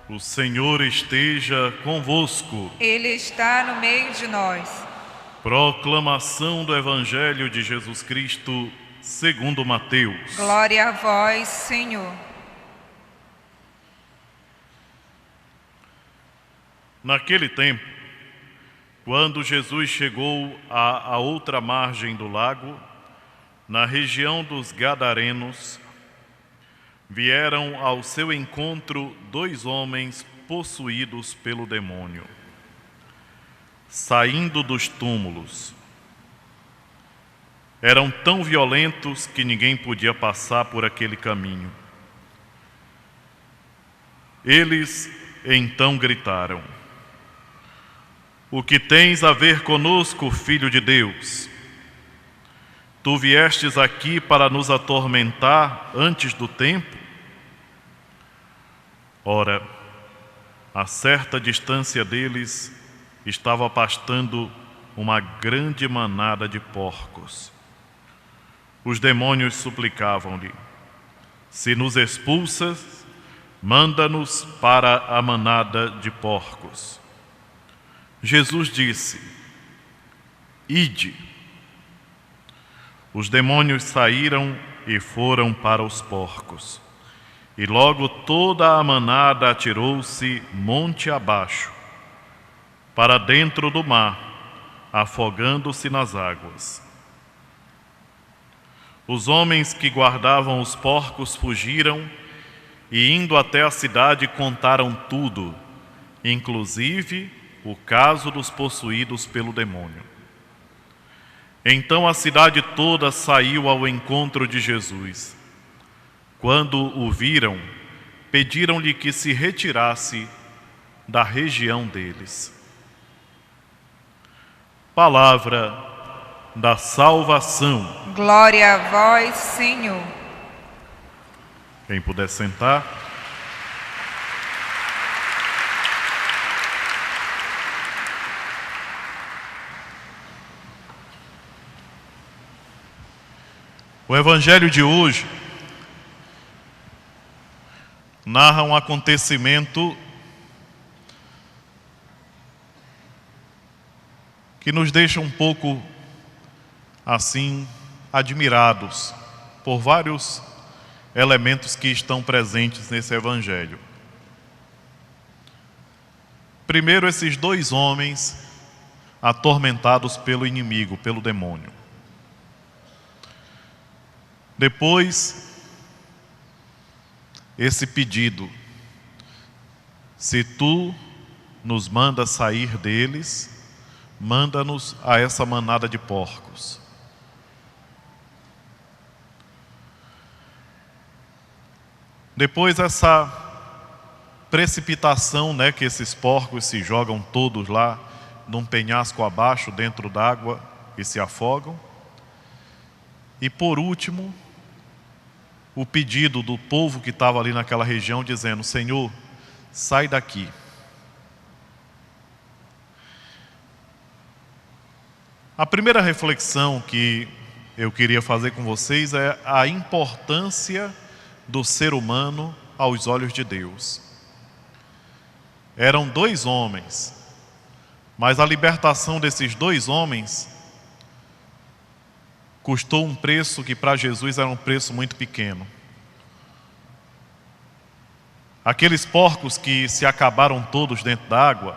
O Senhor esteja convosco. Ele está no meio de nós. Proclamação do Evangelho de Jesus Cristo segundo Mateus. Glória a vós, Senhor. Naquele tempo, quando Jesus chegou à outra margem do lago, na região dos Gadarenos, vieram ao seu encontro 2 homens possuídos pelo demônio, saindo dos túmulos. Eram tão violentos que ninguém podia passar por aquele caminho. Eles então gritaram: "O que tens a ver conosco, Filho de Deus? Tu viestes aqui para nos atormentar antes do tempo?" Ora, a certa distância deles estava pastando uma grande manada de porcos. Os demônios suplicavam-lhe: "Se nos expulsas, manda-nos para a manada de porcos." Jesus disse: "Ide." Os demônios saíram e foram para os porcos. E logo toda a manada atirou-se monte abaixo, para dentro do mar, afogando-se nas águas. Os homens que guardavam os porcos fugiram e, indo até a cidade, contaram tudo, inclusive o caso dos possuídos pelo demônio. Então a cidade toda saiu ao encontro de Jesus. Quando o viram, pediram-lhe que se retirasse da região deles. Palavra da salvação. Glória a vós, Senhor. Quem puder sentar. O Evangelho de hoje narra um acontecimento que nos deixa um pouco assim admirados por vários elementos que estão presentes nesse Evangelho. Primeiro, esses 2 homens atormentados pelo inimigo, pelo demônio. Depois, esse pedido: "Se tu nos mandas sair deles, manda-nos a essa manada de porcos." Depois, essa precipitação, que esses porcos se jogam todos lá num penhasco abaixo, dentro d'água, e se afogam. E por último, o pedido do povo que estava ali naquela região, dizendo: "Senhor, sai daqui." A primeira reflexão que eu queria fazer com vocês é a importância do ser humano aos olhos de Deus. Eram 2 homens, mas a libertação desses 2 homens custou um preço que para Jesus era um preço muito pequeno. Aqueles porcos que se acabaram todos dentro da água,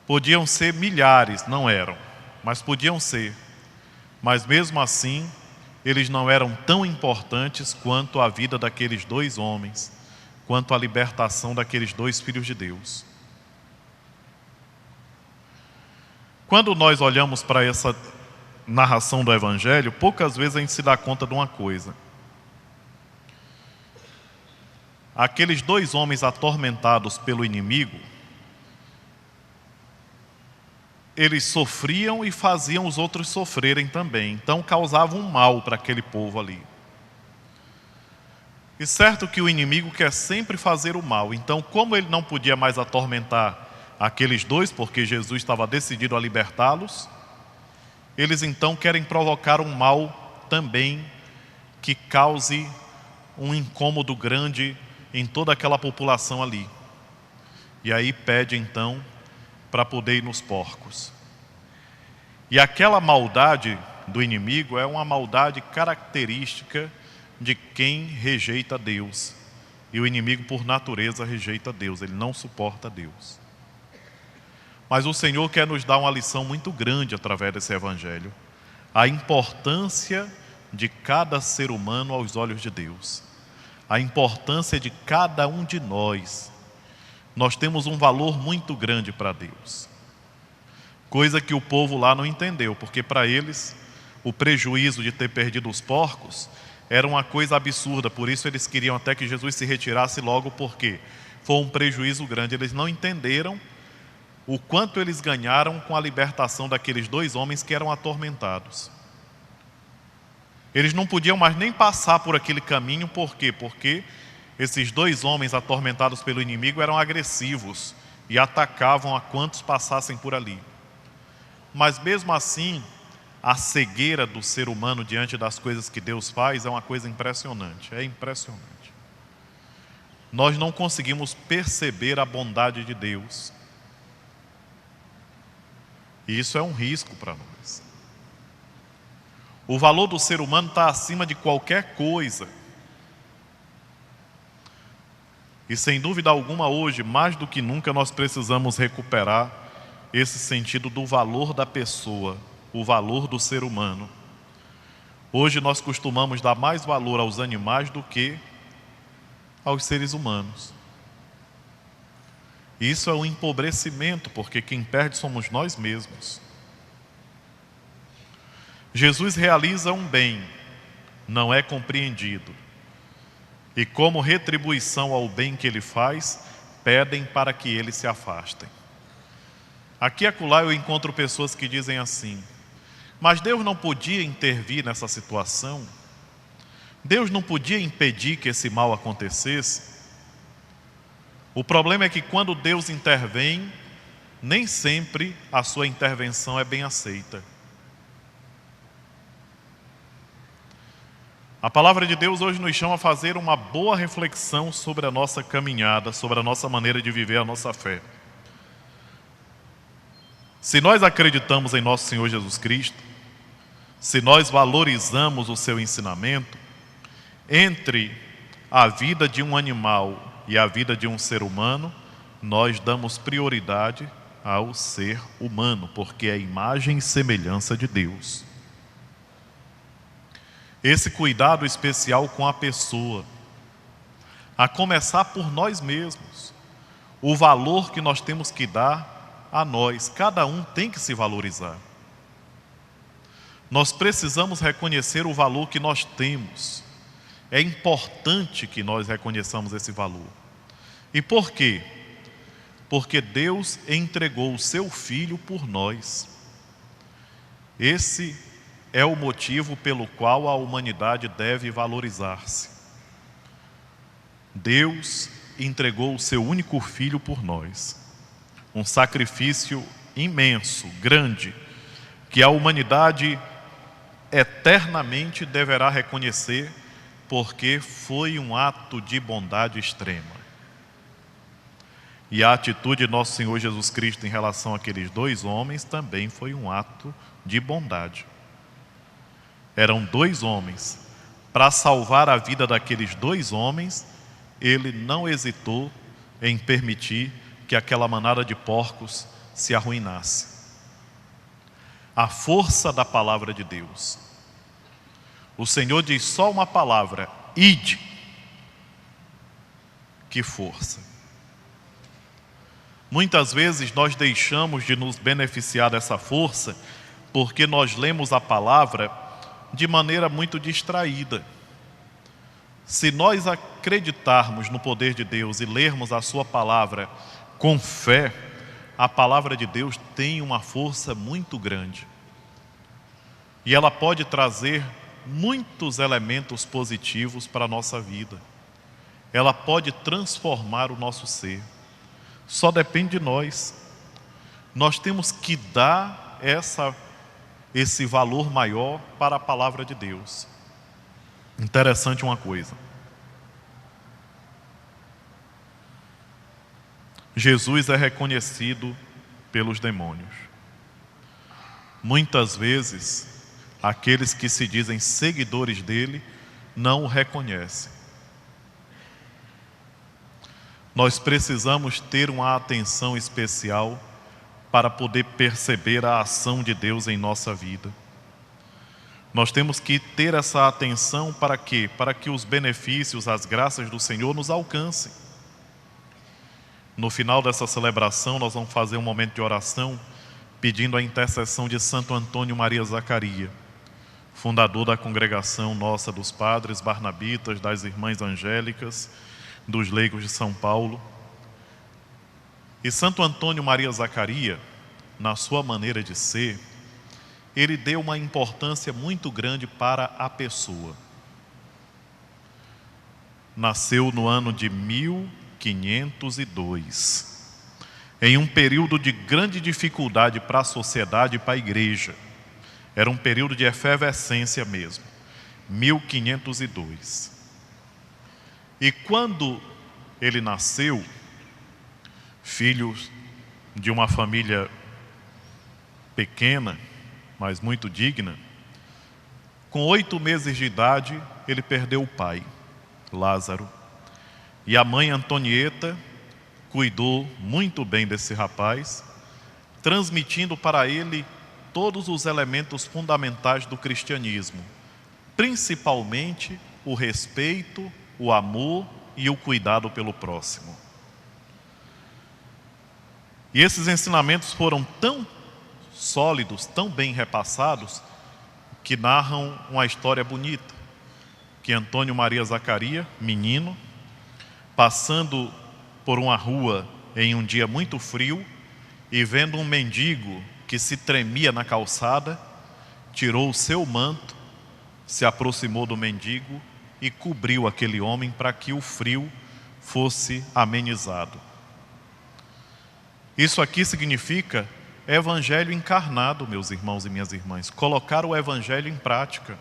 podiam ser milhares, não eram, mas podiam ser. Mas mesmo assim, eles não eram tão importantes quanto a vida daqueles 2 homens, quanto a libertação daqueles 2 filhos de Deus. Quando nós olhamos para essa narração do Evangelho, poucas vezes a gente se dá conta de uma coisa. Aqueles 2 homens atormentados pelo inimigo, eles sofriam e faziam os outros sofrerem também. Então causavam um mal para aquele povo ali. E certo que o inimigo quer sempre fazer o mal. Então, como ele não podia mais atormentar aqueles 2, porque Jesus estava decidido a libertá-los, eles então querem provocar um mal também que cause um incômodo grande em toda aquela população ali. E aí pede então para poder ir nos porcos. E aquela maldade do inimigo é uma maldade característica de quem rejeita Deus. E o inimigo, por natureza, rejeita Deus, ele não suporta Deus. Mas o Senhor quer nos dar uma lição muito grande através desse evangelho. A importância de cada ser humano aos olhos de Deus. A importância de cada um de nós. Nós temos um valor muito grande para Deus. Coisa que o povo lá não entendeu, porque para eles o prejuízo de ter perdido os porcos era uma coisa absurda. Por isso eles queriam até que Jesus se retirasse logo, porque foi um prejuízo grande. Eles não entenderam o quanto eles ganharam com a libertação daqueles 2 homens que eram atormentados. Eles não podiam mais nem passar por aquele caminho. Por quê? Porque esses 2 homens atormentados pelo inimigo eram agressivos e atacavam a quantos passassem por ali. Mas mesmo assim, a cegueira do ser humano diante das coisas que Deus faz é uma coisa impressionante. É impressionante. Nós não conseguimos perceber a bondade de Deus. E isso é um risco para nós. O valor do ser humano está acima de qualquer coisa. E sem dúvida alguma hoje, mais do que nunca, nós precisamos recuperar esse sentido do valor da pessoa, o valor do ser humano. Hoje nós costumamos dar mais valor aos animais do que aos seres humanos. Isso é um empobrecimento, porque quem perde somos nós mesmos. Jesus realiza um bem, não é compreendido. E como retribuição ao bem que ele faz, pedem para que eles se afastem. Aqui e acolá eu encontro pessoas que dizem assim: mas Deus não podia intervir nessa situação? Deus não podia impedir que esse mal acontecesse? O problema é que quando Deus intervém, nem sempre a sua intervenção é bem aceita. A palavra de Deus hoje nos chama a fazer uma boa reflexão sobre a nossa caminhada, sobre a nossa maneira de viver a nossa fé. Se nós acreditamos em nosso Senhor Jesus Cristo, se nós valorizamos o seu ensinamento, entre a vida de um animal e a vida de um ser humano, nós damos prioridade ao ser humano, porque é a imagem e semelhança de Deus. Esse cuidado especial com a pessoa, a começar por nós mesmos, o valor que nós temos que dar a nós, cada um tem que se valorizar. Nós precisamos reconhecer o valor que nós temos. É importante que nós reconheçamos esse valor. E por quê? Porque Deus entregou o seu Filho por nós. Esse é o motivo pelo qual a humanidade deve valorizar-se. Deus entregou o seu único Filho por nós. Um sacrifício imenso, grande, que a humanidade eternamente deverá reconhecer, porque foi um ato de bondade extrema. E a atitude de nosso Senhor Jesus Cristo em relação àqueles 2 homens também foi um ato de bondade. Eram 2 homens. Para salvar a vida daqueles 2 homens, ele não hesitou em permitir que aquela manada de porcos se arruinasse. A força da palavra de Deus. O Senhor diz só uma palavra: ide. Que força! Muitas vezes nós deixamos de nos beneficiar dessa força porque nós lemos a palavra de maneira muito distraída. Se nós acreditarmos no poder de Deus e lermos a sua palavra com fé, a palavra de Deus tem uma força muito grande. E ela pode trazer muitos elementos positivos para a nossa vida. Ela pode transformar o nosso ser. Só depende de nós. Nós temos que dar esse valor maior para a palavra de Deus. Interessante uma coisa. Jesus é reconhecido pelos demônios. Muitas vezes, aqueles que se dizem seguidores dele não o reconhecem. Nós precisamos ter uma atenção especial para poder perceber a ação de Deus em nossa vida. Nós temos que ter essa atenção para quê? Para que os benefícios, as graças do Senhor nos alcancem. No final dessa celebração, nós vamos fazer um momento de oração, pedindo a intercessão de Santo Antônio Maria Zacaria, fundador da congregação nossa dos padres barnabitas, das irmãs angélicas, dos leigos de São Paulo. E Santo Antônio Maria Zacaria, na sua maneira de ser, ele deu uma importância muito grande para a pessoa. Nasceu no ano de 1502, em um período de grande dificuldade para a sociedade e para a igreja. Era um período de efervescência mesmo, 1502. E quando ele nasceu, filho de uma família pequena, mas muito digna, com 8 meses de idade, ele perdeu o pai, Lázaro. E a mãe Antonieta cuidou muito bem desse rapaz, transmitindo para ele todos os elementos fundamentais do cristianismo, principalmente o respeito, o amor e o cuidado pelo próximo. E esses ensinamentos foram tão sólidos, tão bem repassados, que narram uma história bonita, que Antônio Maria Zacaria, menino, passando por uma rua em um dia muito frio e vendo um mendigo que se tremia na calçada, tirou o seu manto, se aproximou do mendigo e cobriu aquele homem para que o frio fosse amenizado. Isso aqui significa evangelho encarnado, meus irmãos e minhas irmãs. Colocar o evangelho em prática.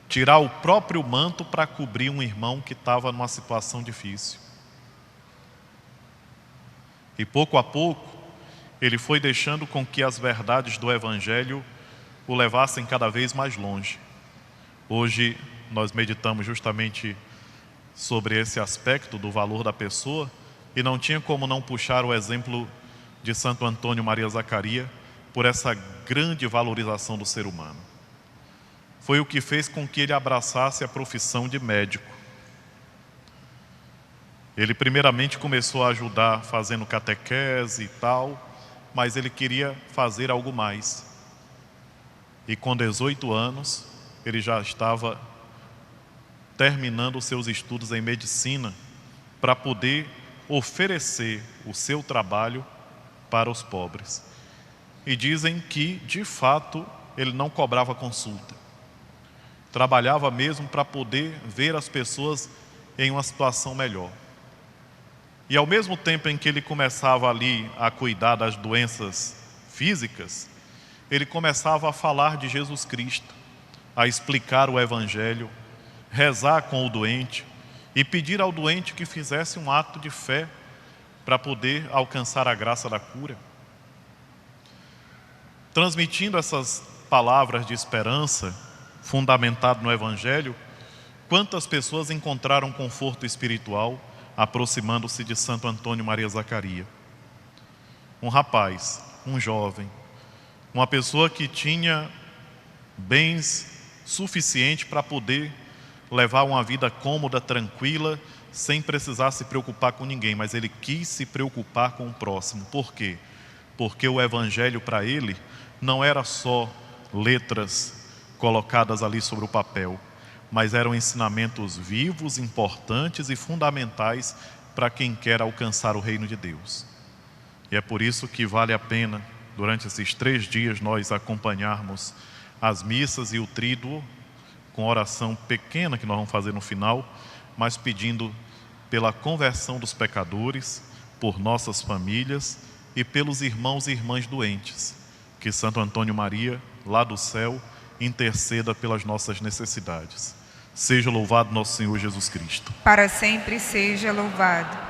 Tirar o próprio manto para cobrir um irmão que estava numa situação difícil. E pouco a pouco, ele foi deixando com que as verdades do evangelho o levassem cada vez mais longe. Hoje nós meditamos justamente sobre esse aspecto do valor da pessoa e não tinha como não puxar o exemplo de Santo Antônio Maria Zacaria por essa grande valorização do ser humano. Foi o que fez com que ele abraçasse a profissão de médico. Ele primeiramente começou a ajudar fazendo catequese e tal, mas ele queria fazer algo mais. E com 18 anos, ele já estava terminando os seus estudos em medicina para poder oferecer o seu trabalho para os pobres. E dizem que, de fato, ele não cobrava consulta. Trabalhava mesmo para poder ver as pessoas em uma situação melhor. E ao mesmo tempo em que ele começava ali a cuidar das doenças físicas, ele começava a falar de Jesus Cristo, a explicar o Evangelho, rezar com o doente e pedir ao doente que fizesse um ato de fé para poder alcançar a graça da cura. Transmitindo essas palavras de esperança, fundamentado no Evangelho, quantas pessoas encontraram conforto espiritual aproximando-se de Santo Antônio Maria Zacaria. Um rapaz, um jovem, uma pessoa que tinha bens suficientes para poder levar uma vida cômoda, tranquila, sem precisar se preocupar com ninguém, mas ele quis se preocupar com o próximo. Por quê? Porque o Evangelho para ele não era só letras colocadas ali sobre o papel, mas eram ensinamentos vivos, importantes e fundamentais para quem quer alcançar o reino de Deus. E é por isso que vale a pena, durante esses 3 dias, nós acompanharmos as missas e o tríduo, com oração pequena que nós vamos fazer no final, mas pedindo pela conversão dos pecadores, por nossas famílias e pelos irmãos e irmãs doentes. Que Santo Antônio Maria, lá do céu, interceda pelas nossas necessidades. Seja louvado nosso Senhor Jesus Cristo. Para sempre seja louvado.